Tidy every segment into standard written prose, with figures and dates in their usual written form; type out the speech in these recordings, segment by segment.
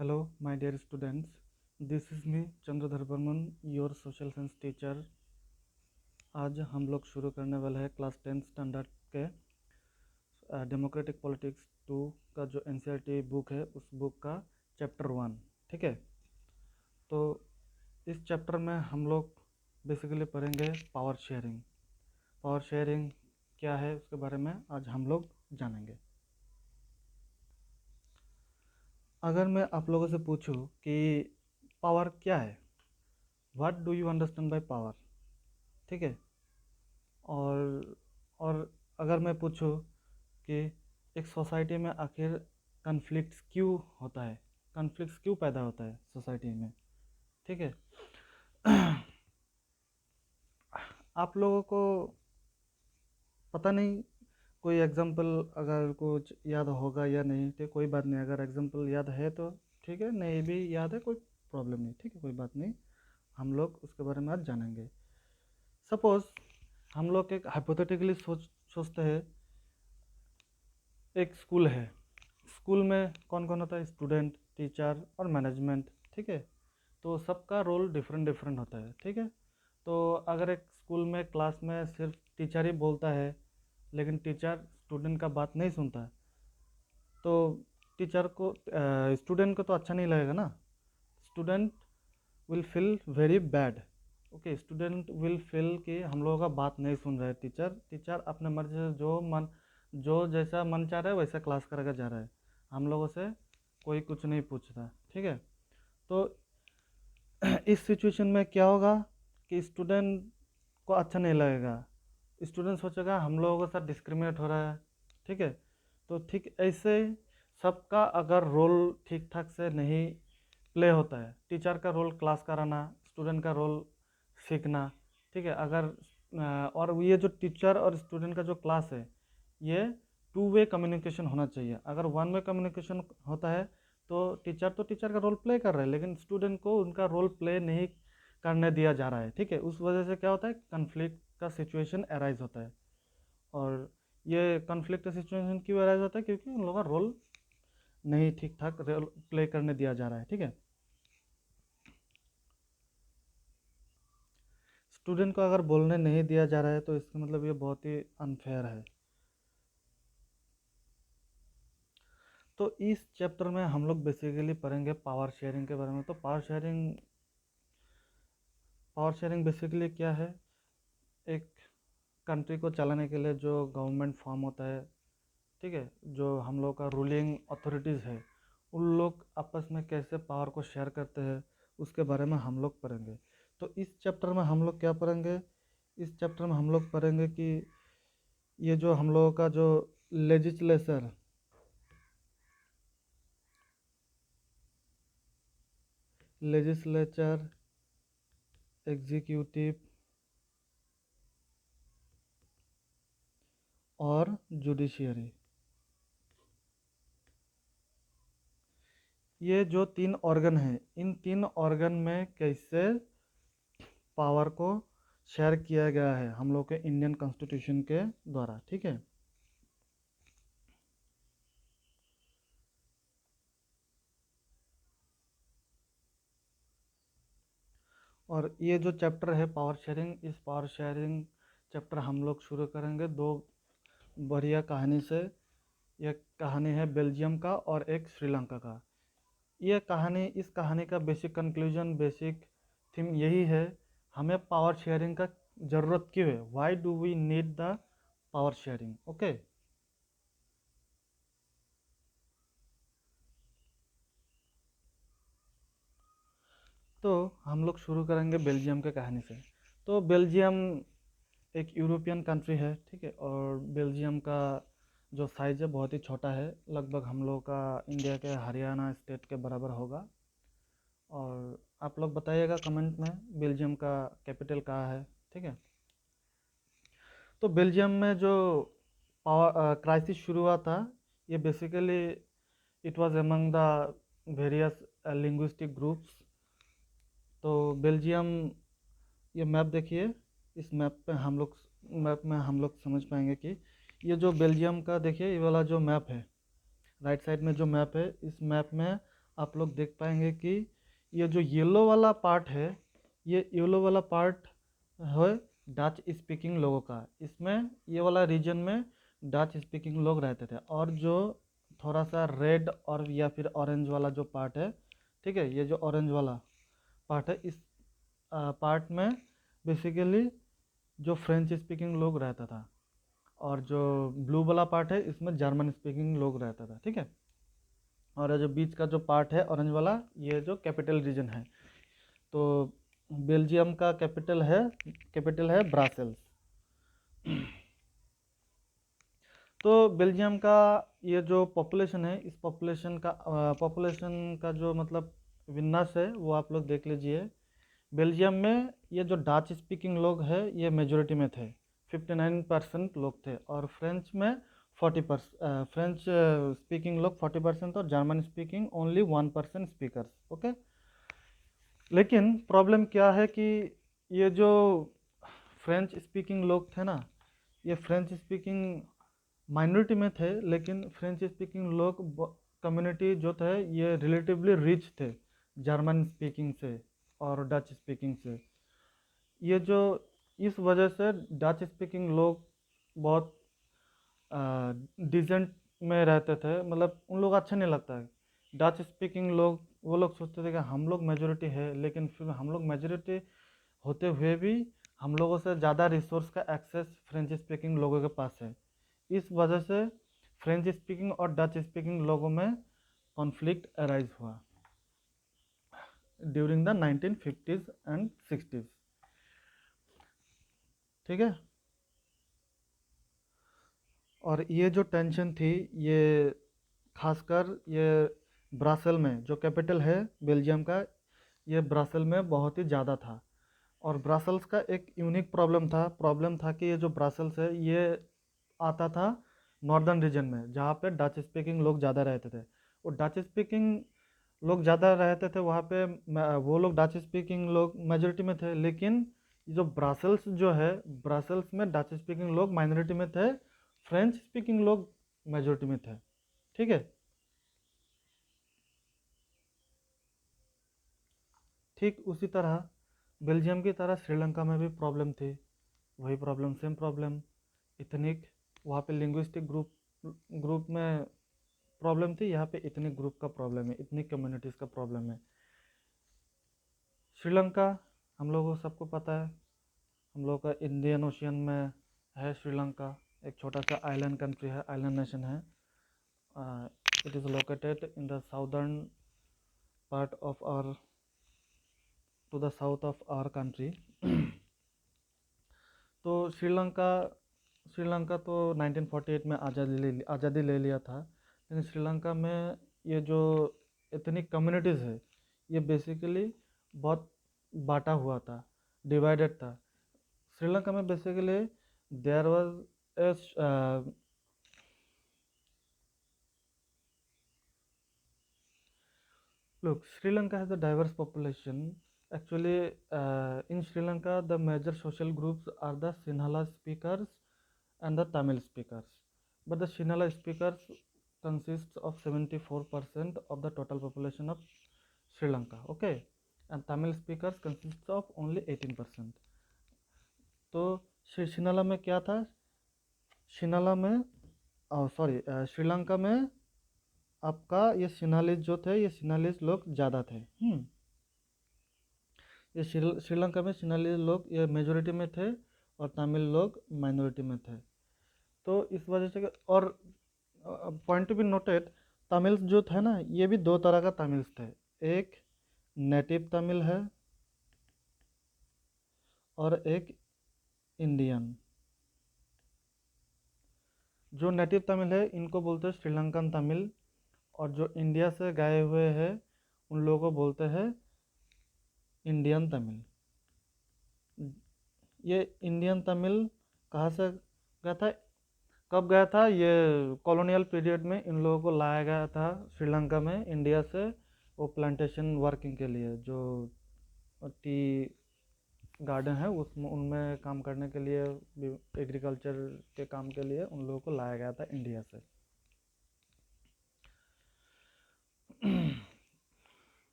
Hello, my dear students. This is me, Chandradhar Burman, your social science teacher. आज हम लोग शुरू करने वाले हैं क्लास 10 स्टैंडर्ड के डेमोक्रेटिक पॉलिटिक्स 2 का जो एनसीईआरटी बुक है उस बुक का चैप्टर 1। ठीक है, तो इस चैप्टर में हम लोग बेसिकली पढ़ेंगे पावर शेयरिंग। पावर शेयरिंग क्या है उसके बारे में आज हम लोग जानेंगे। अगर मैं आप लोगों से पूछूं कि पावर क्या है, what do you understand by power, ठीक है, और और अगर मैं पूछूं कि एक सोसाइटी में आखिर कन्फ्लिक्ट्स क्यों होता है, कन्फ्लिक्ट्स क्यों पैदा होता है सोसाइटी में, ठीक है। आप लोगों को पता नहीं कोई एग्जांपल अगर कुछ याद होगा या नहीं, तो कोई बात नहीं, अगर एग्जांपल याद है तो ठीक है, नहीं भी याद है कोई प्रॉब्लम नहीं, ठीक है, कोई बात नहीं, हम लोग उसके बारे में आज जानेंगे। सपोज हम लोग एक हाइपोथेटिकली सोचते हैं, एक स्कूल है, स्कूल में कौन कौन होता है, स्टूडेंट, टीचर और मैनेजमेंट, ठीक है। तो सबका रोल डिफरेंट डिफरेंट होता है, ठीक है। तो अगर एक स्कूल में क्लास में सिर्फ टीचर ही बोलता है लेकिन टीचर स्टूडेंट का बात नहीं सुनता है, तो टीचर को स्टूडेंट को तो अच्छा नहीं लगेगा ना। Student will feel very bad. Okay, student will feel कि हम लोगों का बात नहीं सुन रहा है टीचर, टीचर अपने मर्जी से जो जैसा मन चाह रहा है वैसा क्लास करके जा रहा है, हम लोगों से कोई कुछ नहीं पूछ रहा, ठीक है। तो इस सिचुएशन में क्या होगा कि स्टूडेंट को अच्छा नहीं लगेगा, स्टूडेंट सोचेगा हम लोगों के साथ डिस्क्रिमिनेट हो रहा है, ठीक है। तो ठीक ऐसे सबका अगर रोल ठीक ठाक से नहीं प्ले होता है, टीचर का रोल क्लास कराना, स्टूडेंट का रोल सीखना, ठीक है। अगर और ये जो टीचर और स्टूडेंट का जो क्लास है, ये टू वे कम्युनिकेशन होना चाहिए। अगर वन वे कम्युनिकेशन होता है तो टीचर का रोल प्ले कर रहा है लेकिन स्टूडेंट को उनका रोल प्ले नहीं करने दिया जा रहा है, ठीक है। उस वजह से क्या होता है, कन्फ्लिक्ट का सिचुएशन अराइज होता है। और ये कन्फ्लिक्ट का सिचुएशन क्यों अराइज होता है, क्योंकि उन लोगों का रोल नहीं ठीक ठाक रोल प्ले करने दिया जा रहा है, ठीक है। स्टूडेंट को अगर बोलने नहीं दिया जा रहा है तो इसका मतलब ये बहुत ही अनफेयर है। तो इस चैप्टर में हम लोग बेसिकली पढ़ेंगे पावर शेयरिंग के बारे में। तो पावर शेयरिंग बेसिकली क्या है, एक कंट्री को चलाने के लिए जो गवर्नमेंट फॉर्म होता है, ठीक है, जो हम लोग का रूलिंग अथॉरिटीज़ है, उन लोग आपस में कैसे पावर को शेयर करते हैं उसके बारे में हम लोग पढ़ेंगे। तो इस चैप्टर में हम लोग क्या पढ़ेंगे, इस चैप्टर में हम लोग पढ़ेंगे कि ये जो हम लोगों का जो लेजिस्लेचर लेजिस्लेचर एग्जीक्यूटिव और जुडिशियरी, ये जो तीन ऑर्गन हैं, इन तीन ऑर्गन में कैसे पावर को शेयर किया गया है हम लोग के इंडियन कॉन्स्टिट्यूशन के द्वारा, ठीक है। और ये जो चैप्टर है पावर शेयरिंग, इस पावर शेयरिंग चैप्टर हम लोग शुरू करेंगे दो बढ़िया कहानी से। एक कहानी है बेल्जियम का और एक श्रीलंका का। ये कहानी, इस कहानी का बेसिक कंक्लूजन, बेसिक थीम यही है, हमें पावर शेयरिंग का ज़रूरत क्यों है, why do we need the power sharing, okay. तो हम लोग शुरू करेंगे बेल्जियम के कहानी से। तो बेल्जियम एक यूरोपियन कंट्री है, ठीक है, और बेल्जियम का जो साइज़ है बहुत ही छोटा है, लगभग हम लोग का इंडिया के हरियाणा स्टेट के बराबर होगा। और आप लोग बताइएगा कमेंट में बेल्जियम का कैपिटल कहाँ है, ठीक है। तो बेल्जियम में जो पावर क्राइसिस शुरू हुआ था, ये basically it was among the various linguistic groups. तो बेल्जियम, ये मैप देखिए, इस मैप में हम लोग समझ पाएंगे कि ये जो बेल्जियम का देखिए, ये वाला जो मैप है, राइट साइड में जो मैप है, इस मैप में आप लोग देख पाएंगे कि ये जो येलो वाला पार्ट है, ये येलो वाला पार्ट है डच स्पीकिंग लोगों का। इसमें ये वाला रीजन में डच स्पीकिंग लोग रहते थे। और जो थोड़ा सा रेड और या फिर ऑरेंज वाला जो पार्ट है, ठीक है, ये जो ऑरेंज वाला पार्ट है, इस पार्ट में बेसिकली जो फ्रेंच स्पीकिंग लोग रहता था। और जो ब्लू वाला पार्ट है, इसमें जर्मन स्पीकिंग लोग रहता था, ठीक है। और ये जो बीच का जो पार्ट है ऑरेंज वाला, ये जो कैपिटल रीजन है। तो बेल्जियम का कैपिटल है ब्रसेल्स। तो बेल्जियम का ये जो पॉपुलेशन है, इस पॉपुलेशन का जो मतलब विन्यास है वो आप लोग देख लीजिए। बेल्जियम में ये जो डच स्पीकिंग लोग हैं ये मेजोरिटी में थे, 59% लोग थे। और फ्रेंच में 40%, फ्रेंच स्पीकिंग लोग 40% और German speaking only 1% speakers, okay. लेकिन प्रॉब्लम क्या है कि ये जो फ्रेंच स्पीकिंग लोग थे ना, ये फ्रेंच स्पीकिंग माइनॉरिटी में थे, लेकिन फ्रेंच स्पीकिंग लोग कम्युनिटी जो थे ये रिलेटिवली रिच थे जर्मन स्पीकिंग से और डच स्पीकिंग से। ये जो इस वजह से डच स्पीकिंग लोग बहुत डिसेंट में रहते थे, मतलब उन लोग अच्छा नहीं लगता है डच स्पीकिंग लोग। वो लोग सोचते थे कि हम लोग मेजोरिटी है, लेकिन फिर हम लोग मेजोरिटी होते हुए भी हम लोगों से ज़्यादा रिसोर्स का एक्सेस फ्रेंच स्पीकिंग लोगों के पास है। इस वजह से फ्रेंच स्पीकिंग और डच स्पीकिंग लोगों में कॉन्फ्लिक्ट अराइज हुआ during the 1950s and 60s, ठीक है। और ये जो टेंशन थी, ये खासकर ये ब्रासल में, जो कैपिटल है बेल्जियम का, ये ब्रासल में बहुत ही ज़्यादा था। और ब्रासल्स का एक यूनिक प्रॉब्लम था कि ये जो ब्रासल्स है ये आता था नॉर्दर्न रीजन में, जहाँ पे डच स्पीकिंग लोग ज़्यादा रहते थे। और डच स्पीकिंग लोग ज़्यादा रहते थे वहाँ पे, वो लोग डच स्पीकिंग लोग मेजोरिटी में थे। लेकिन जो ब्रासल्स जो है, ब्रासल्स में डच स्पीकिंग लोग माइनॉरिटी में थे, फ्रेंच स्पीकिंग लोग मेजोरिटी में थे, ठीक है। ठीक उसी तरह बेल्जियम की तरह श्रीलंका में भी प्रॉब्लम थी, वही प्रॉब्लम, सेम प्रॉब्लम, इथनिक। वहाँ पे लिंग्विस्टिक ग्रुप में प्रॉब्लम थी, यहाँ पे इथनिक ग्रुप का प्रॉब्लम है, इथनिक कम्युनिटीज़ का प्रॉब्लम है। श्रीलंका हम लोगों को सबको पता है, हम लोग का इंडियन ओशियन में है श्रीलंका। एक छोटा सा आइलैंड कंट्री है, आइलैंड नेशन है। It is located in the southern part of our, to the south of our country. तो श्रीलंका तो 1948 में आज़ादी ले लिया था। लेकिन श्रीलंका में ये जो एथनिक कम्युनिटीज़ है, ये बेसिकली बहुत बांटा हुआ था, डिवाइडेड था। श्रीलंका में basically there was look, Sri Lanka has a diverse population. Actually, in Sri Lanka, the major social groups are the Sinhala speakers and the Tamil speakers. But the Sinhala speakers consists of 74% of the total population of Sri Lanka. Okay, and Tamil speakers consists of only 18%. तो शिनाला में क्या था? शिनाला में, sorry, Sri Lanka में आपका ये सिनालिस जो थे, ये सिनालिस लोग ज़्यादा थे। ये श्रीलंका में सिनालिस लोग ये मेजोरिटी में थे और तमिल लोग माइनॉरिटी में थे। तो इस वजह से, और point to be noted, Tamils जो थे ना, ये भी दो तरह का तमिल्स थे। एक नेटिव तमिल है और एक इंडियन। जो नेटिव तमिल है इनको बोलते हैं श्रीलंकन तमिल, और जो इंडिया से गए हुए हैं उन लोगों को बोलते हैं इंडियन तमिल। ये इंडियन तमिल कहाँ से गया था, कब गया था? ये कॉलोनियल पीरियड में इन लोगों को लाया गया था श्रीलंका में इंडिया से, वो प्लांटेशन वर्किंग के लिए, जो टी गार्डन है उसमें उनमें काम करने के लिए, एग्रीकल्चर के काम के लिए उन लोगों को लाया गया था इंडिया से।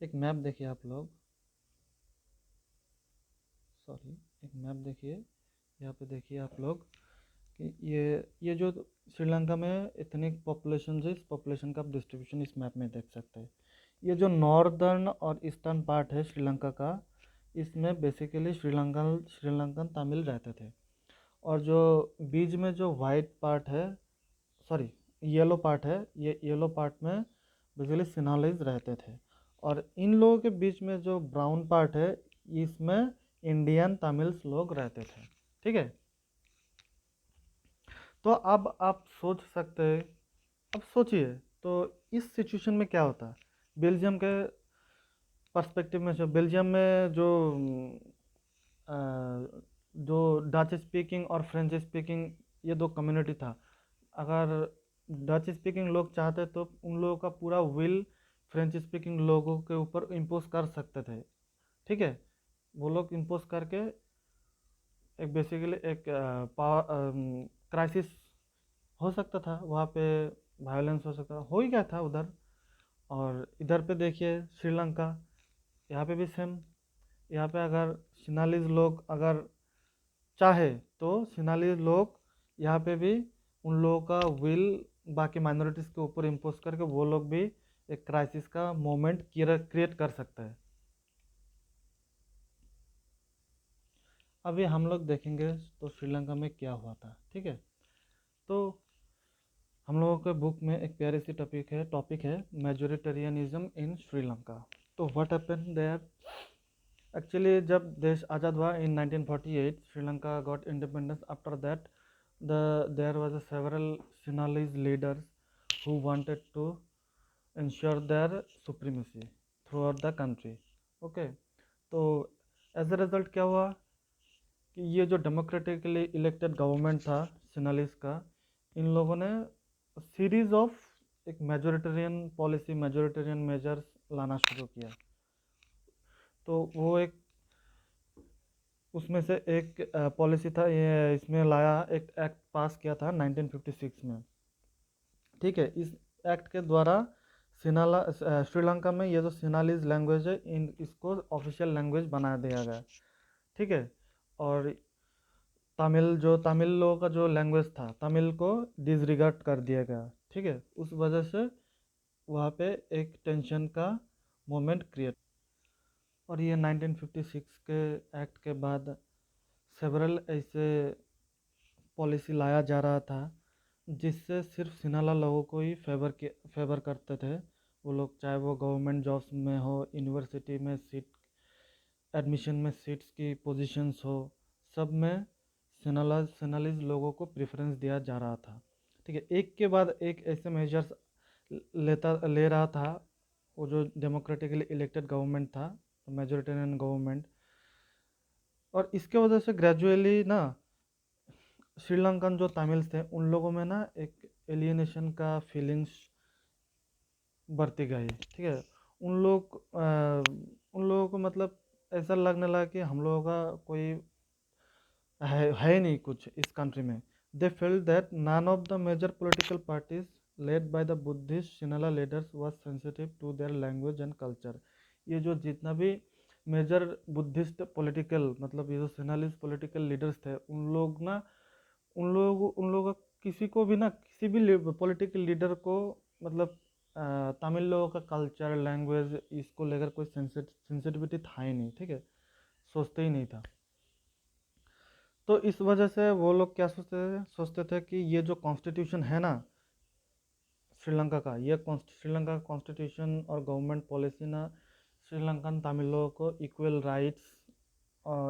एक मैप देखिए आप लोग, सॉरी, एक मैप देखिए, यहाँ पे देखिए आप लोग कि ये जो श्रीलंका में इतनी पॉपुलेशन है, इस पॉपुलेशन का आप डिस्ट्रीब्यूशन इस मैप में देख सकते हैं। ये जो नॉर्दर्न और ईस्टर्न पार्ट है श्रीलंका का, इसमें बेसिकली श्रीलंकन तमिल रहते थे। और जो बीच में जो वाइट पार्ट है, सॉरी, येलो पार्ट है, ये येलो पार्ट में बेसिकली सिन्हालीज रहते थे। और इन लोगों के बीच में जो ब्राउन पार्ट है, इसमें इंडियन तमिल्स लोग रहते थे। ठीक है, तो अब आप सोच सकते हैं, अब सोचिए तो इस सिचुएशन में क्या होता। बेल्जियम के पर्सपेक्टिव में, जो बेल्जियम में अ, जो डच स्पीकिंग और फ्रेंच स्पीकिंग ये दो कम्युनिटी था, अगर डच स्पीकिंग लोग चाहते तो उन लोगों का पूरा विल फ्रेंच स्पीकिंग लोगों के ऊपर इम्पोज कर सकते थे। ठीक है, वो लोग इम्पोज करके एक बेसिकली एक क्राइसिस हो सकता था वहाँ पे, वायलेंस हो सकता था, हो ही गया था उधर। और इधर पे देखिए श्रीलंका, यहाँ पे भी सेम। यहाँ पे अगर सिनालीज लोग अगर चाहे तो सिनालीज लोग यहाँ पे भी उन लोगों का विल बाकी माइनॉरिटीज़ के ऊपर इम्पोज करके वो लोग भी एक क्राइसिस का मोमेंट क्रिएट कर सकते हैं। अभी हम लोग देखेंगे तो श्रीलंका में क्या हुआ था। ठीक है, तो हम लोगों के बुक में एक प्यारी सी टॉपिक है मेजोरिटेरियनिज्म इन श्रीलंका। तो व्हाट हैपेंड देयर, एक्चुअली जब देश आज़ाद हुआ इन 1948, Sri Lanka got independence. After that there was a several Sinhalese leaders who wanted to ensure their supremacy throughout the country. Okay, तो एज अ रिजल्ट क्या हुआ कि ये जो डेमोक्रेटिकली इलेक्टेड गवर्नमेंट था सिनालिस का, इन लोगों ने सीरीज ऑफ एक मेजोरिटेरियन पॉलिसी, मेजोरिटेरियन मेजर्स लाना शुरू किया। तो वो एक उसमें से एक पॉलिसी था, ये इसमें लाया, एक एक्ट पास किया था 1956 में। ठीक है, इस एक्ट के द्वारा श्रीलंका में ये जो सिनालीज लैंग्वेज है, इन इसको ऑफिशियल लैंग्वेज बना दिया गया। ठीक है, और तमिल लोगों का जो लैंग्वेज था, तमिल को डिसरिगार्ड कर दिया गया। ठीक है, उस वजह से वहाँ पे एक टेंशन का मोमेंट क्रिएट। और ये 1956 के एक्ट के बाद सेवरल ऐसे पॉलिसी लाया जा रहा था जिससे सिर्फ सिनाला लोगों को ही फेवर करते थे। वो लोग चाहे वो गवर्नमेंट जॉब्स में हो, यूनिवर्सिटी में सीट, एडमिशन में सीट्स की पोजीशंस हो, सब में सिनालीज लोगों को प्रेफरेंस दिया जा रहा था। ठीक है, एक के बाद एक ऐसे मेजर्स ले रहा था वो जो डेमोक्रेटिकली इलेक्टेड गवर्नमेंट था, मेजोरिटेरियन गवर्नमेंट। और इसके वजह से ग्रेजुअली ना श्रीलंकन जो तमिल्स थे उन लोगों में ना एक एलियनेशन का फीलिंग्स बढ़ती गई। ठीक है, उन लोगों को मतलब ऐसा लगने लगा कि हम लोगों का कोई है ही नहीं कुछ इस कंट्री में। They felt that none of the major political parties led by the Buddhist Sinhala leaders was sensitive to their language and culture. ये जो जितना भी मेजर बुद्धिस्ट पॉलिटिकल, मतलब ये जो सिनालिस पॉलिटिकल लीडर्स थे, उन लोग किसी को भी ना, किसी भी पॉलिटिकल लीडर को मतलब तमिल लोगों का कल्चर, लैंग्वेज, इसको लेकर कोई सेंसिटिविटी था ही नहीं। ठीक है, सोचते ही नहीं था। तो इस वजह से वो लोग क्या सोचते थे कि ये जो कॉन्स्टिट्यूशन है ना श्रीलंका का, ये श्रीलंका का कॉन्स्टिट्यूशन और गवर्नमेंट पॉलिसी ना श्रीलंकन तमिलों को equal rights,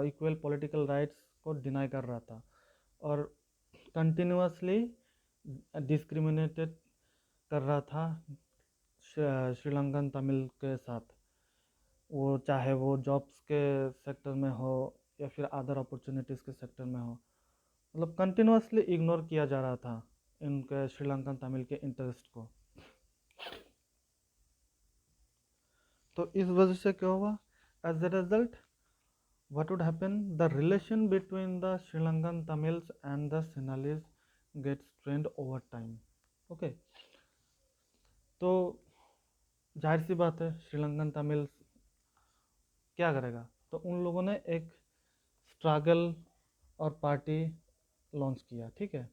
equal political rights को डिनाई कर रहा था। और कंटिन्यूसली डिस्क्रिमिनेटेड कर रहा था श्रीलंकन तमिल के साथ, वो चाहे वो जॉब्स के सेक्टर में हो या फिर अदर अपॉर्चुनिटीज़ के सेक्टर में हो। मतलब कंटिन्यूसली इग्नोर किया जा रहा था इनके श्रीलंकन तमिल के इंटरेस्ट को। तो इस वजह से क्या हुआ, as a result what would happen, the relation between the Sri Lankan Tamils and the Sinhalese gets strained over time. Okay, तो जाहिर सी बात है श्रीलंकन तमिल्स क्या करेगा, तो उन लोगों ने एक स्ट्रगल और पार्टी लॉन्च किया, ठीक है।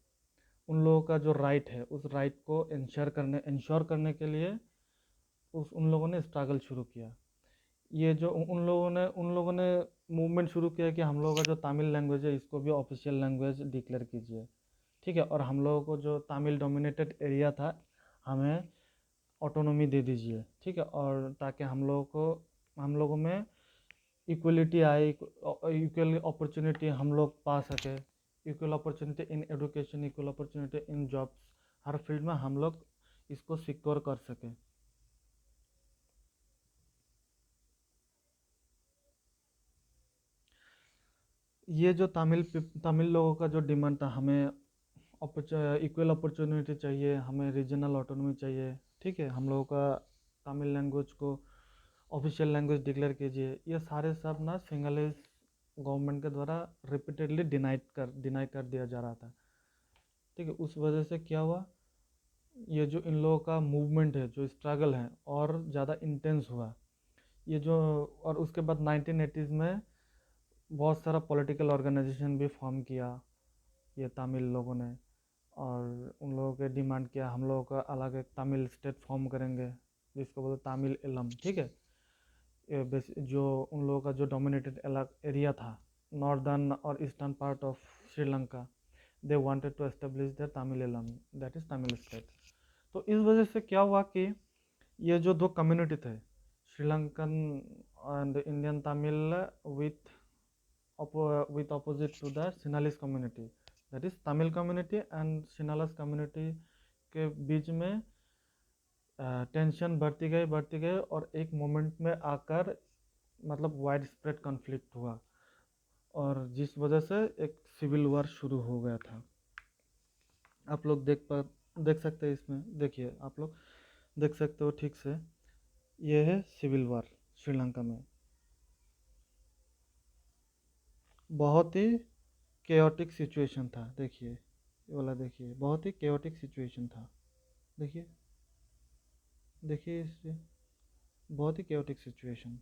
उन लोगों का जो राइट है उस राइट को इंश्योर करने के लिए उन लोगों ने स्ट्रगल शुरू किया। ये जो उन लोगों ने मूवमेंट शुरू किया कि हम लोगों का जो तमिल लैंग्वेज है इसको भी ऑफिशियल लैंग्वेज डिक्लेयर कीजिए, ठीक है। और हम लोगों को जो तमिल डोमिनेटेड एरिया था हमें ऑटोनॉमी दे दीजिए, ठीक है। और ताकि हम लोगों में इक्वलिटी आए, इक्वल अपॉर्चुनिटी हम लोग पा सके, equal opportunity in education, equal opportunity in jobs, her field में हम लोग इसको सिक्योर कर सके। ये जो तमिल लोगों का जो डिमांड था, हमें इक्वल अपॉर्चुनिटी चाहिए, हमें रीजनल ऑटोनॉमी चाहिए, ठीक है, हम लोगों का तमिल लैंग्वेज को ऑफिशियल लैंग्वेज डिक्लेयर कीजिए, ये सारे सब ना सिंगलाइज गवर्नमेंट के द्वारा रिपीटेडली डिनाई कर दिया जा रहा था, ठीक है। उस वजह से क्या हुआ, ये जो इन लोगों का मूवमेंट है, जो स्ट्रगल है, और ज़्यादा इंटेंस हुआ। ये जो और उसके बाद 1980s में बहुत सारा पॉलिटिकल ऑर्गेनाइजेशन भी फॉर्म किया ये तमिल लोगों ने, और उन लोगों के डिमांड किया हम लोगों का अलग एक तमिल स्टेट फॉर्म करेंगे, जिसको बोलते तमिल इलम, ठीक है। जो उन लोगों का जो डोमिनेटेड एरिया था, नॉर्दर्न और eastern part of Sri Lanka, they wanted to establish the Tamil Eelam, that is Tamil state. तो इस वजह से क्या हुआ कि ये जो दो कम्युनिटी थे, Sri Lankan and Indian Tamil, with with opposite to the Sinhalese community, that is Tamil community and Sinhalese community के बीच में टेंशन बढ़ती गई और एक मोमेंट में आकर मतलब वाइड स्प्रेड कॉन्फ्लिक्ट हुआ, और जिस वजह से एक सिविल वार शुरू हो गया था। आप लोग देख सकते हैं, इसमें देखिए, आप लोग देख सकते हो ठीक से, ये है सिविल वार श्रीलंका में। बहुत ही केओटिक सिचुएशन था, देखिए ये वाला, देखिए बहुत ही केओटिक सिचुएशन था, देखिए देखिए इसे, बहुत ही chaotic situation.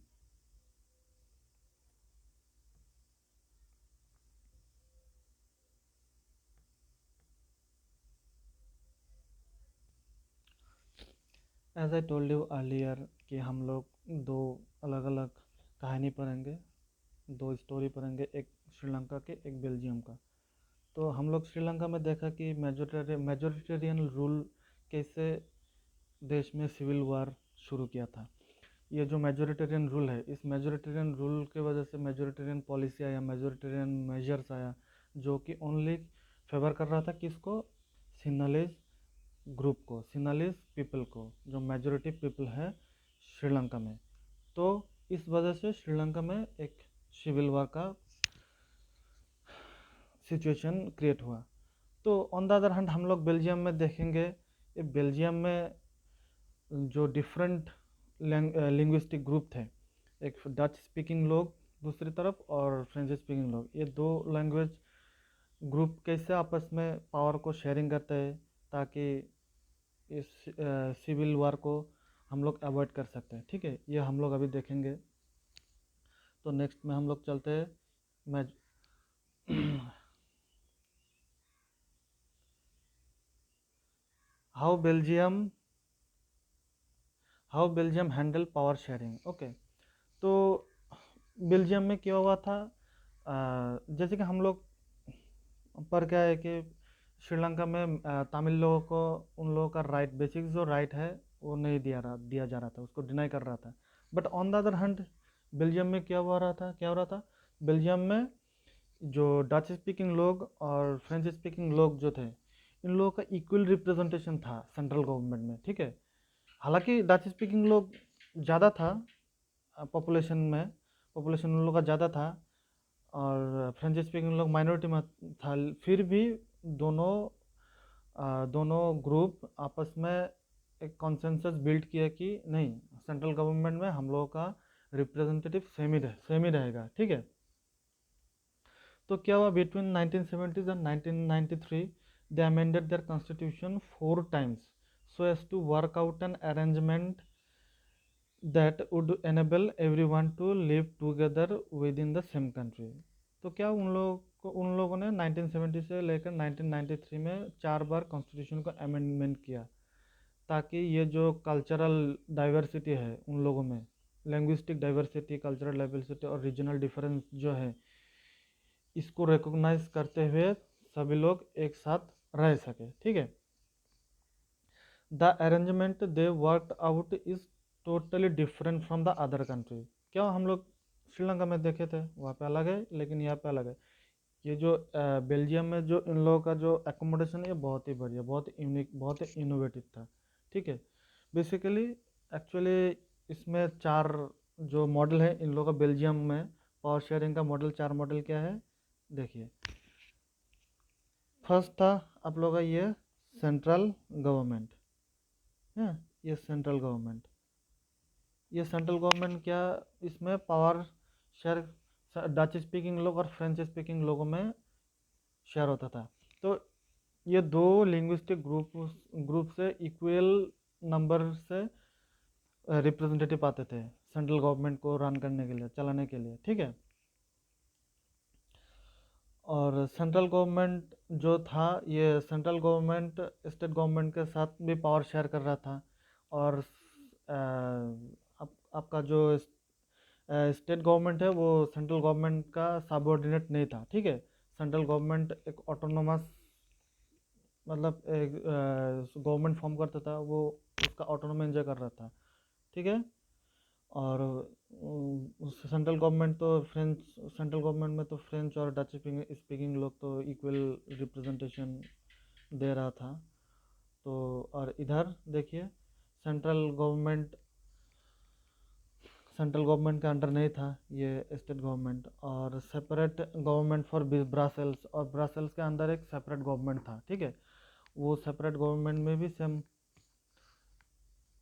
As I told you earlier कि हम लोग दो अलग अलग कहानी पढ़ेंगे, दो स्टोरी पढ़ेंगे, एक श्रीलंका के, एक बेल्जियम का। तो हम लोग श्रीलंका में देखा कि मेजोरिटेरियन रूल कैसे देश में सिविल वार शुरू किया था। ये जो मेजोरिटेरियन रूल है, इस मेजोरिटेरियन रूल के वजह से मेजोरिटेरियन पॉलिसी आया, मेजोरिटेरियन मेजर्स आया, जो कि ओनली फेवर कर रहा था किसको, सिन्हलीज ग्रुप को, सिन्हलीज पीपल को, जो मेजोरिटी पीपल है श्रीलंका में। तो इस वजह से श्रीलंका में एक सिविल वार का सिचुएशन क्रिएट हुआ। तो ऑन द अदर हैंड हम लोग बेल्जियम में देखेंगे, ये बेल्जियम में जो डिफरेंट लिंग्विस्टिक ग्रुप थे, एक डच स्पीकिंग लोग दूसरी तरफ और फ्रेंच स्पीकिंग लोग, ये दो लैंग्वेज ग्रुप कैसे आपस में पावर को शेयरिंग करते हैं, ताकि इस सिविल वार को हम लोग अवॉइड कर सकते हैं, ठीक है। ये हम लोग अभी देखेंगे। तो नेक्स्ट में हम लोग चलते हैं, मैं how Belgium how Belgium handle power sharing, okay. तो बेल्जियम में क्या हुआ था, जैसे कि हम लोग पर क्या है कि श्रीलंका में तमिल लोगों को उन लोगों का राइट, बेसिक जो राइट है वो नहीं दिया जा रहा था, उसको डिनाई कर रहा था। But on the other hand Belgium में क्या हो रहा था, बेल्जियम में जो डच स्पीकिंग लोग और फ्रेंच स्पीकिंग लोग जो थे, इन लोगों का इक्वल रिप्रेजेंटेशन था सेंट्रल गवर्नमेंट में, ठीक है। हालांकि डच स्पीकिंग लोग ज़्यादा था पॉपुलेशन उन लोग का ज़्यादा था, और फ्रेंच स्पीकिंग लोग माइनॉरिटी में था, फिर भी दोनों दोनों ग्रुप आपस में एक कॉन्सेंसस बिल्ड किया कि नहीं, सेंट्रल गवर्नमेंट में हम लोगों का रिप्रेजेंटेटिव सेम ही रहेगा, ठीक है। तो क्या हुआ, between 1970s and 1993 they amended their constitution 4 times so as to work out an arrangement that would enable everyone to live together within the same country. तो क्या उन लोगों ने 1970 से लेकर 1993 में 4 बार कॉन्स्टिट्यूशन को अमेंडमेंट किया, ताकि ये जो कल्चरल डाइवर्सिटी है उन लोगों में, लैंग्विस्टिक डाइवर्सिटी, कल्चरल डाइवर्सिटी और रीजनल डिफरेंस जो है, इसको रिकॉग्नाइज करते हुए सभी लोग एक साथ रह सके। ठीक है। The arrangement they worked out is totally different from the other country. क्या हम लोग श्रीलंका में देखे थे, वहाँ पे अलग है, लेकिन यहाँ पे अलग है। ये जो बेल्जियम में जो इन लोगों का जो एकोमोडेशन है, ये बहुत ही बढ़िया, बहुत यूनिक, बहुत ही इनोवेटिव था। ठीक है। बेसिकली एक्चुअली इसमें 4 जो मॉडल है इन लोगों का बेल्जियम में पावर शेयरिंग का मॉडल, 4 मॉडल क्या है देखिए। फर्स्ट था आप लोगों का ये सेंट्रल गवर्नमेंट है। ये सेंट्रल गवर्नमेंट, ये सेंट्रल गवर्नमेंट क्या, इसमें पावर शेयर डच स्पीकिंग लोग और फ्रेंच स्पीकिंग लोगों में शेयर होता था। तो ये 2 लिंग्विस्टिक ग्रुप से इक्वल नंबर से रिप्रेजेंटेटिव आते थे सेंट्रल गवर्नमेंट को रन करने के लिए, चलाने के लिए। ठीक है। और सेंट्रल गवर्नमेंट जो था, ये सेंट्रल गवर्नमेंट स्टेट गवर्नमेंट के साथ भी पावर शेयर कर रहा था। और आपका जो स्टेट गवर्नमेंट है वो सेंट्रल गवर्नमेंट का सबऑर्डिनेट नहीं था। ठीक है। सेंट्रल गवर्नमेंट एक ऑटोनोमस, मतलब एक गवर्नमेंट फॉर्म करता था, वो उसका ऑटोनोमी एंजॉय कर रहा था। ठीक है। और सेंट्रल गवर्नमेंट तो फ्रेंच, सेंट्रल गवर्नमेंट में तो फ्रेंच और डच स्पीकिंग लोग तो इक्वल रिप्रेजेंटेशन दे रहा था। तो और इधर देखिए सेंट्रल गवर्नमेंट, सेंट्रल गवर्नमेंट के अंडर नहीं था ये स्टेट गवर्नमेंट, और सेपरेट गवर्नमेंट फॉर ब्रसेल्स, और ब्रसेल्स के अंदर एक सेपरेट गवर्नमेंट था। ठीक है। वो सेपरेट गवर्नमेंट में भी सेम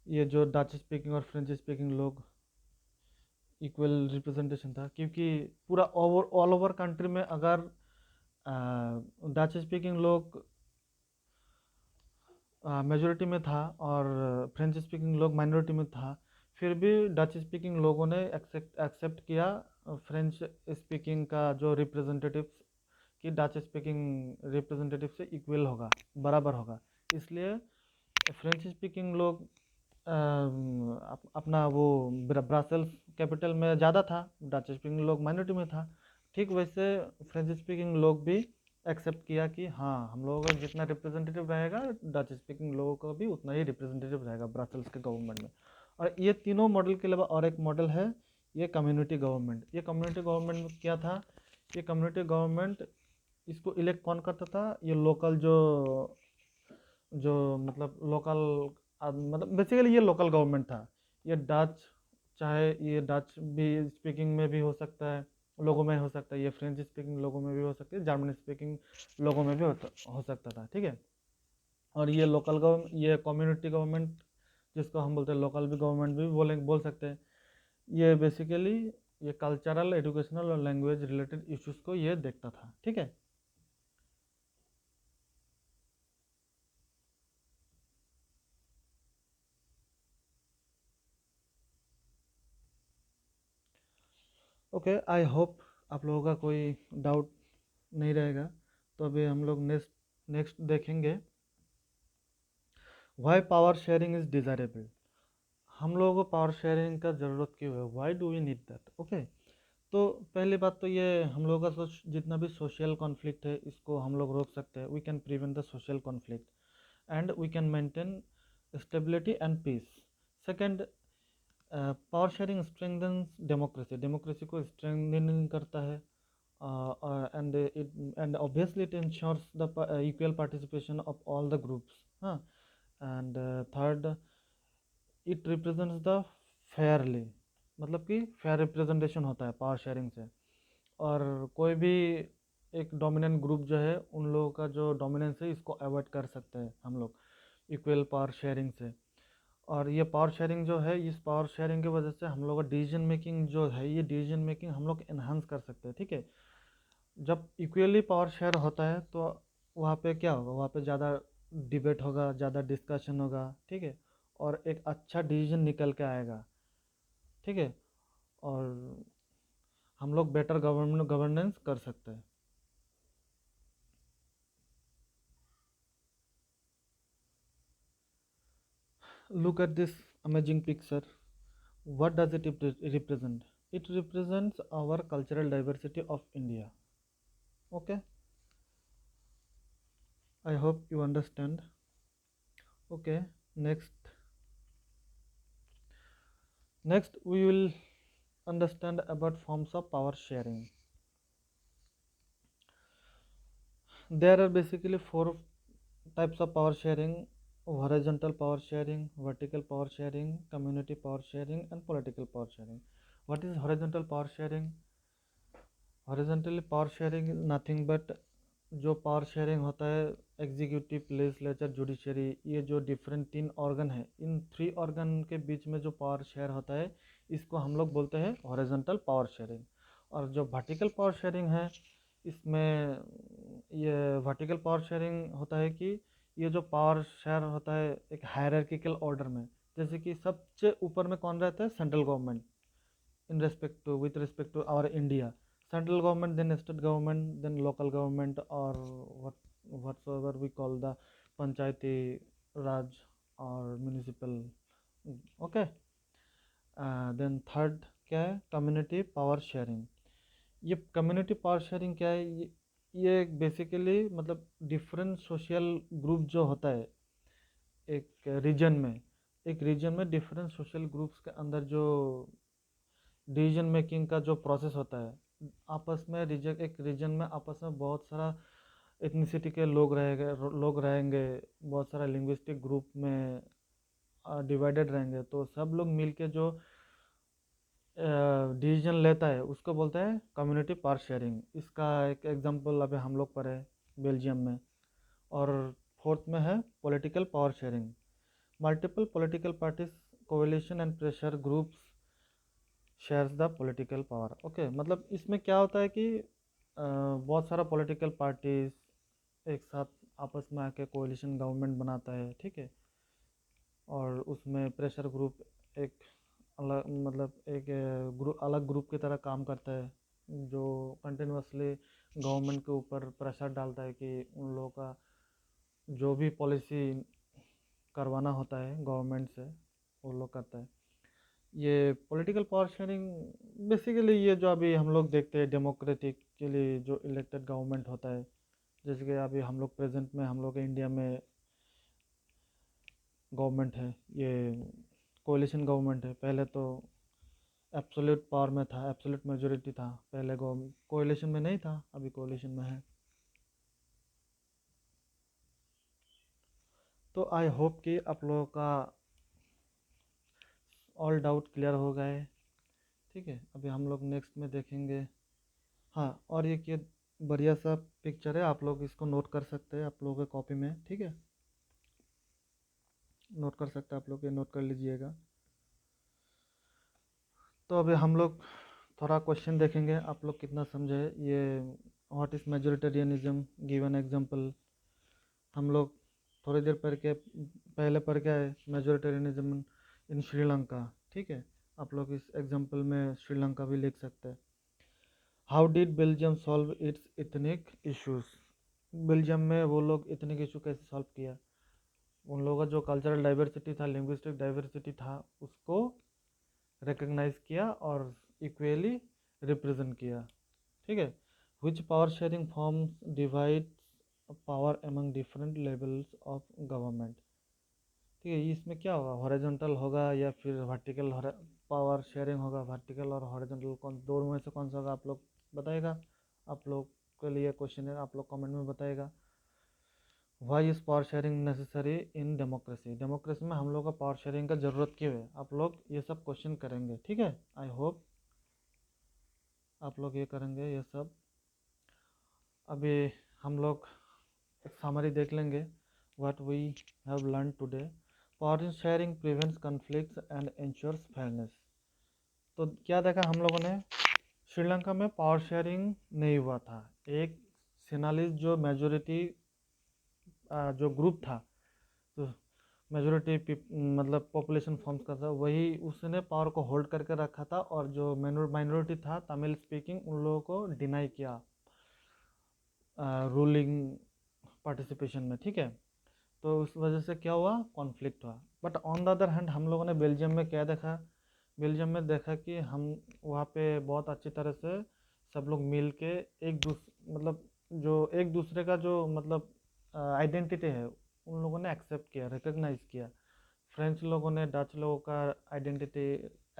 ये जो डच स्पीकिंग और फ्रेंच स्पीकिंग लोग इक्वल रिप्रेजेंटेशन था, क्योंकि पूरा ऑल ओवर कंट्री में अगर डच स्पीकिंग लोग मेजोरिटी में था और फ्रेंच स्पीकिंग लोग माइनॉरिटी में था, फिर भी डच स्पीकिंग लोगों ने एक्सेप्ट किया फ्रेंच स्पीकिंग का जो रिप्रेजेंटेटिव, कि डच स्पीकिंग रिप्रेजेंटेटिव से इक्वल होगा, बराबर होगा। इसलिए फ्रेंच स्पीकिंग लोग अपना वो ब्रसेल्स कैपिटल में ज़्यादा था, डच स्पीकिंग लोग माइनॉरिटी में था। ठीक वैसे फ्रेंच स्पीकिंग लोग भी एक्सेप्ट किया कि हाँ, हम लोगों का जितना रिप्रेजेंटेटिव रहेगा, डच स्पीकिंग लोगों का भी उतना ही रिप्रेजेंटेटिव रहेगा ब्रसेल्स के गवर्नमेंट में। और ये तीनों मॉडल के अलावा और एक मॉडल है, ये कम्युनिटी गवर्नमेंट। ये कम्युनिटी गवर्नमेंट क्या था, ये कम्युनिटी गवर्नमेंट, इसको इलेक्ट कौन करता था, ये लोकल जो जो मतलब लोकल, मतलब बेसिकली ये लोकल गवर्नमेंट था। ये डच, चाहे ये डच भी स्पीकिंग में भी हो सकता है, लोगों में हो सकता है, ये फ्रेंच स्पीकिंग लोगों में भी हो सकती है, जर्मन स्पीकिंग लोगों में भी हो सकता था। ठीक है। और ये लोकल गवर्नमेंट, ये कम्युनिटी गवर्नमेंट जिसको हम बोलते हैं लोकल भी गवर्नमेंट भी बोल सकते हैं, ये बेसिकली ये कल्चरल, एजुकेशनल और लैंग्वेज रिलेटेड इश्यूज को ये देखता था। ठीक है। ओके, आई होप आप लोगों का कोई डाउट नहीं रहेगा। तो अभी हम लोग नेक्स्ट नेक्स्ट देखेंगे, why power sharing is desirable. हम लोगों को पावर शेयरिंग का ज़रूरत क्यों है, why do we need that. Okay. तो पहली बात तो ये, हम लोगों का जितना भी सोशल कॉन्फ्लिक्ट है, इसको हम लोग रोक सकते हैं। We can prevent the social conflict and we can maintain stability and peace. Second, power sharing strengthens democracy, democracy को स्ट्रेंथनिंग करता है। And obviously it ensures the equal participation of all the groups, हाँ। And third, it represents the fairly, मतलब कि fair representation होता है power sharing से। और कोई भी एक डोमिनेंट ग्रुप जो है, उन लोगों का जो डोमिनेंस है, इसको अवॉइड कर सकते हैं हम लोग इक्वल पावर शेयरिंग से। और ये पावर शेयरिंग जो है, इस पावर शेयरिंग की वजह से हम लोग का डिसीजन मेकिंग जो है, ये डिसीजन मेकिंग हम लोग इन्हांस कर सकते हैं। ठीक है। जब इक्वली पावर शेयर होता है तो वहाँ पे क्या होगा, वहाँ पे ज़्यादा डिबेट होगा, ज़्यादा डिस्कशन होगा। ठीक है। और एक अच्छा डिसीजन निकल के आएगा। ठीक है, और हम लोग बेटर गवर्नेंस कर सकते हैं। Look at this amazing picture. What does it represent? It represents our cultural diversity of India. Okay, I hope you understand. Okay, next we will understand about forms of power sharing. There are basically four types of power sharing: horizontal power sharing, vertical power sharing, community power sharing, and political power sharing. What is horizontal power sharing? Horizontally power sharing is nothing but जो power sharing होता है executive, legislature, judiciary, ये जो different तीन organ है, in three organ के बीच में जो पावर शेयर होता है इसको हम लोग बोलते हैं हॉरिजॉन्टल पावर शेयरिंग। और जो वर्टिकल पावर शेयरिंग है इसमें ये वर्टिकल पावर शेयरिंग होता है कि ये जो पावर शेयर होता है एक हायरार्किकल ऑर्डर में, जैसे कि सबसे ऊपर में कौन रहता है? Central government, in respect to with respect to our India, central government, then state government, then local government, or whatsoever we call the panchayati raj or municipal. Okay, then third क्या है? Community power sharing. ये community power sharing क्या है? ये basically मतलब different social group जो होता है एक रीजन में डिफरेंट सोशल ग्रुप्स के अंदर जो डिसीजन मेकिंग का जो प्रोसेस होता है आपस में एक रीजन में आपस में बहुत सारा एथनिसिटी के लोग रहेंगे, बहुत सारा लिंग्विस्टिक ग्रुप में डिवाइडेड रहेंगे, तो सब लोग मिलके जो डिसीजन लेता है उसको बोलते हैं कम्युनिटी पावर शेयरिंग। इसका एक एग्जांपल अभी हम लोग पर है बेल्जियम में। और फोर्थ में है political power sharing. Multiple political parties, कोalition and pressure groups shares the political power. Okay, मतलब इसमें क्या होता है कि बहुत सारा पॉलिटिकल पार्टीज एक साथ आपस में आके कोalition गवर्नमेंट बनाता है, ठीक है, और उसमें प्रेशर ग्रुप एक अलग मतलब एक अलग ग्रुप की तरह काम करता है जो कंटिन्यूसली गवर्नमेंट के ऊपर प्रेशर डालता है कि उन लोगों का जो भी पॉलिसी करवाना होता है गवर्नमेंट से वो लोग करता है। ये पॉलिटिकल पावर शेयरिंग बेसिकली ये जो अभी हम लोग देखते हैं डेमोक्रेटिक के लिए जो इलेक्टेड गवर्नमेंट होता है, जैसे कि अभी हम लोग प्रेजेंट में हम लोग के इंडिया में गवर्नमेंट है, ये कोalition गवर्नमेंट है। पहले तो एब्सोल्यूट पावर में था, एब्सोल्यूट मेजोरिटी था, पहले गवर्नमेंट कोalition में नहीं था, अभी कोalition में है। तो आई होप कि आप लोगों का ऑल डाउट क्लियर हो गए, ठीक है। अभी हम लोग नेक्स्ट में देखेंगे। हाँ, और ये बढ़िया सा पिक्चर है, आप लोग इसको नोट कर सकते हैं आप लोगों के कॉपी में, ठीक है, नोट कर सकते हैं आप लोग, ये नोट कर लीजिएगा। तो अभी हम लोग थोड़ा क्वेश्चन देखेंगे, आप लोग कितना समझे ये what is majoritarianism, given example. हम लोग थोड़ी देर पहले पढ़ के आए मेजोरिटेरियनिज्म इन श्रीलंका, ठीक है। आप लोग इस एग्जांपल में श्रीलंका भी लिख सकते हैं। How did Belgium solve it's ethnic issues? Belgium में वो लोग इथनिक इशू कैसे सॉल्व किया? उन लोगों का जो कल्चरल डाइवर्सिटी था, लिंग्विस्टिक डाइवर्सिटी था, उसको रिकग्नाइज किया और इक्वली रिप्रेजेंट किया, ठीक है। Which power sharing forms divide power among different levels of government? ठीक है, इसमें क्या होगा, हॉरिजॉन्टल होगा या फिर वर्टिकल पावर शेयरिंग होगा? वर्टिकल और हॉरिजॉन्टल कौन, दोनों में से कौन सा होगा? आप लोग बताएगा, आप लोग के लिए क्वेश्चन है, आप लोग कमेंट में बताएगा। Why is power sharing necessary in democracy? Democracy में हम लोग का पावर शेयरिंग का ज़रूरत क्यों है? आप लोग ये सब क्वेश्चन करेंगे, ठीक है। आई होप आप लोग ये करेंगे ये सब। अभी हम लोग एक समरी देख लेंगे what we have learn today. Power sharing prevents conflicts and ensures fairness. तो क्या देखा हम लोगों ने, श्रीलंका में पावर शेयरिंग नहीं हुआ था। एक सेनालिस्ट जो मेजोरिटी जो ग्रुप था, तो मेजोरिटी मतलब पॉपुलेशन फॉर्म्स कर था, वही उसने पावर को होल्ड करके रखा था, और जो माइनॉरिटी था तमिल स्पीकिंग उन लोगों को डिनाई किया रूलिंग पार्टिसिपेशन में, ठीक है। तो उस वजह से क्या हुआ, कॉन्फ्लिक्ट हुआ। But on the other hand हम लोगों ने बेल्जियम में क्या देखा, बेल्जियम में देखा कि हम वहाँ पे बहुत अच्छी तरह से सब लोग मिल के मतलब जो एक दूसरे का जो मतलब आइडेंटिटी है उन लोगों ने एक्सेप्ट किया, रिकग्नाइज किया। फ्रेंच लोगों ने डच लोगों का आइडेंटिटी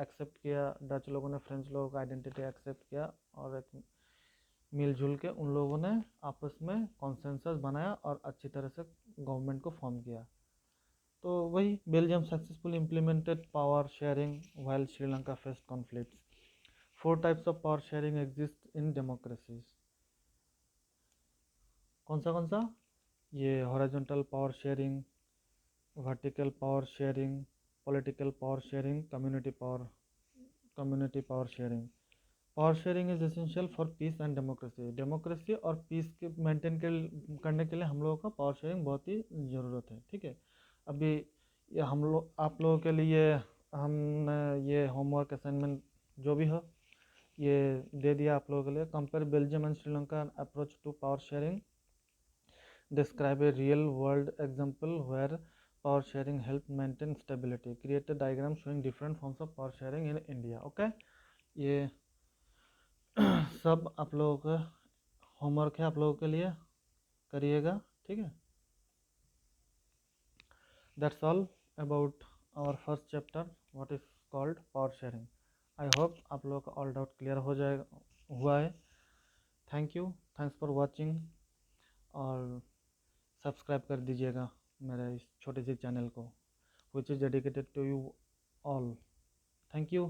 एक्सेप्ट किया, डच लोगों ने फ्रेंच लोगों का आइडेंटिटी एक्सेप्ट किया, और एक मिलजुल के उन लोगों ने आपस में कॉन्सेंसस बनाया और अच्छी तरह से गवर्नमेंट को फॉर्म किया। तो वही Belgium successfully implemented power sharing while Sri Lanka faced conflicts. 4 types of power sharing exist in democracies. कौन सा, ये horizontal power sharing, vertical power sharing, political power sharing, community power sharing. Power sharing is essential for piece and democracy. Democracy और piece के maintain करने के लिए हम लोगों का पावर शेयरिंग बहुत ही ज़रूरत है, ठीक है। अभी ये हम लोग आप लोगों के लिए हमने ये होमवर्क असाइनमेंट जो भी हो ये दे दिया आप लोगों के लिए। Compare Belgium and Sri Lanka approach to power sharing, describe a real world example where power sharing helped maintain stability, create a diagram showing different forms of power sharing in India। Okay, ये सब आप लोगों का होमवर्क है, आप लोगों के लिए करिएगा, ठीक है। That's all about our first chapter what is called power sharing. I hope आप लोगों का ऑल डाउट क्लियर हो जाएगा, हुआ है। Thank you, thanks for watching, और सब्सक्राइब कर दीजिएगा मेरे इस छोटे से चैनल को, which is dedicated to you all. Thank you.